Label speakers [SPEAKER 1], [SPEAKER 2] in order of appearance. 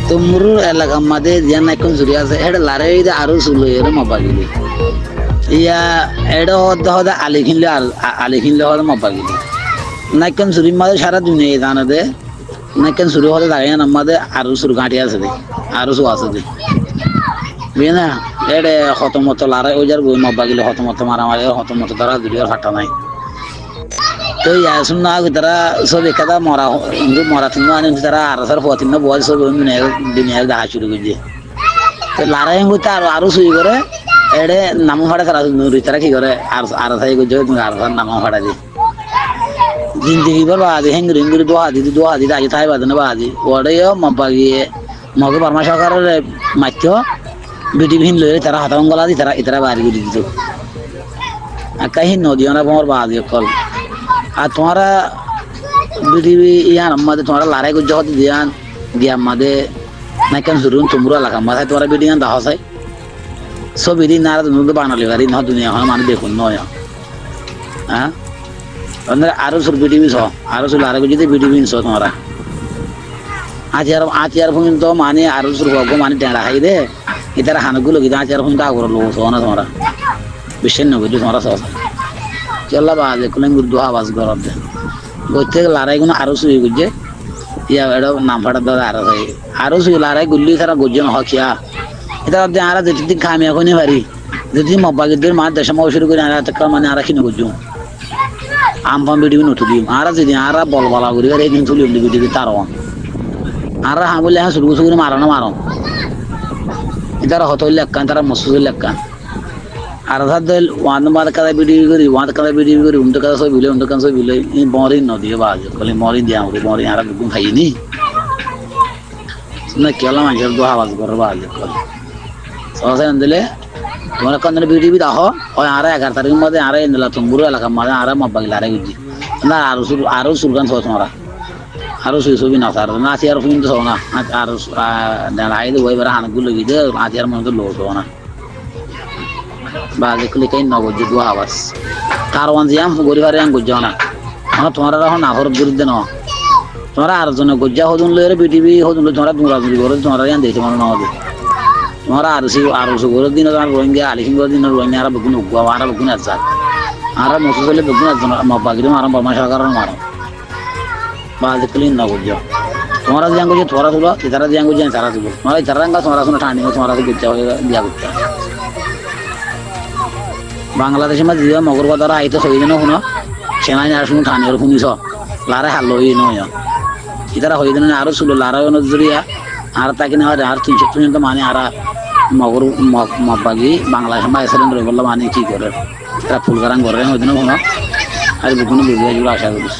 [SPEAKER 1] তোমরুর এলাকা মাঝে যে নাইকন চুরি আছে এটা লারে আরো চুলো এর মবাগিলি ইয়া এটা হতে আলি কিনলে হতে মবাগিলি নাইকন চুরি মাঝে সারা দুনিয়া জানে দে নাইকন চুরি হতে দাঁড়িয়ে আমাদের আরো চুর ঘাঁটি আছে দে আরো চু আছে দে বুঝে না এটা হতমত লারে ওই যার বই মবাগিলি হতমত মারামারি হতমত ধরা দুরিয়ার ফাটা নাই তো ইয়াসুন না তারা সব একাদা মরা তিন তারা আর তিন বয়স সব দুনিয়া দেখা শুরু করছে তো লারাই করতে আরো শুরু করে এড়ে নাম ভাড়া তারা নুরি তারা কি করে আর থাই করছে তুমি আর নাম ভাড়া দিয়ে জিন্দগি বল বাদি হেঙ্গুরি হেঙ্গুরি দোয়া দি আগে থাই বাদে না বাদি ওটাইও মব্বা গিয়ে মগে বর্মা সরকারের মাত্য বিটিভিহীন লয়ে তারা হাতাঙ্গলা দি তারা ইতারা বাড়ি করে দিত কাহিন নদীও না তোমার বাদি কল আর তোমারা বিটিভি ইয়ান আমাদের তোমারা লড়াই করছে হতে দিয়ান দিয়া আমাদের নাইকান জরুন তোমরা এলাকা মাথায় তোমারা বিডিয়ান দাহ চাই সব বিডি নারা তুমি বানালি পারি না দুনিয়া এখন মানুষ দেখুন নয় হ্যাঁ আরো সব বিটিভি ছ আরো সব লড়াই করছে বিটিভি ছ তোমরা আচিয়ার ফোন তো মানে আরো সব হবো মানে টেঁড়া খাই দে ইতারা হানুগুলো কিন্তু আচিয়ার ফোন তো আগর লোক ছ না তোমরা বিশ্বের নগরী তোমরা ছ চল্লা বাজে কুলেন গুরু আওয়াজ গরম দে গইতে লড়াই গুলো আরো শুয়ে গুজে ইয়া এটা নাম ফাটা দাদা আরো শুয়ে লড়াই গুল্লি তারা গুজন হকিয়া এটা আরা যেদিন খামি এখনই পারি যদি মব্বাগিদের মার দেশে মাও শুরু করে আরা মানে আরা কিনে গুজু আমফাম বিডিবি নটু দিম আরা যেদিন আরা বল বলা করি আর একদিন তুলি উল্লি বিডিবি তার আরা হ্যাঁ বললে হ্যাঁ শুরু করে মারো না মারো এটারা হতো লেখান তারা মসুদের লেখান আর ধর ওয়ান মার কাদা বিডিবি করি উন্ড কাদা সব বিলে উন্ড কান সব বিলে মরিন নদী বাজ কলে মরিন দিয়া আমরা মরিন আর বুকুন খাইনি না কেলা মানুষের দোয়া আওয়াজ করে বাজ কল সহসে আনদিলে তোমরা কান বিডিবি দাহ হয় আর 11 তারিখের মধ্যে আর এনলা তুমবুর এলাকা মানে আর মব্বাগি লারে গুজি না আরো সুরগান সহ তোমরা আরো সুই না স্যার না আছে আর ফোন তো না আর দাঁড়াই দে ওই বার হানগুলো গিয়ে আজ আর মনে তো লোড হো না বাজে কলে কাই নগজ দোয়া আওয়াজ কারওয়ান জিয়াম গরিবারে আং গজ্জা না মানে তোমরা এখন নাহর বিরুদ্ধে ন তোমরা আর জন গজ্জা হদুন লয়ে বিটিভি হদুন তোমরা দুরাজুরি করে তোমরা ইয়ান দেইতে মানে নদে তোমরা আর সু করে দিন আর রোহিঙ্গা আলিহিং করে দিন রোহিঙ্গা আর বকুন উগা আর বকুন আচ্ছা আর মসুসলে বকুন আচ্ছা মব্বাগিরি মারা বর্মা সরকারের মারা বাজে কলে নগজ তোমরা জিয়াং গজ্জা তোমরা তুলো ইতারা জিয়াং গজ্জা তারা তুলো তোমরা ইতারাঙ্গা তোমরা শুনে ঠান্ডি তোমরা গজ্জা হয়ে দিয়া গজ্জা বাংলাদেশের মাঝে যে মগরবাদারা আইতো হইদিন শুনো সেনাই আর শুনো ঠানির শুনিছ লারে হাল হই নয় ইতারা হইদিন আরো ছিল লারা নজরিয়া আর তাকে না আর 300 পর্যন্ত মানে আর মগর মব্বাগি বাংলাদেশের মাঝে সেলেন রইবল্লা মানে কি করে তারা ফুলগারাং করে হইদিন শুনো আর বিভিন্ন বুঝিয়ে আশা করিস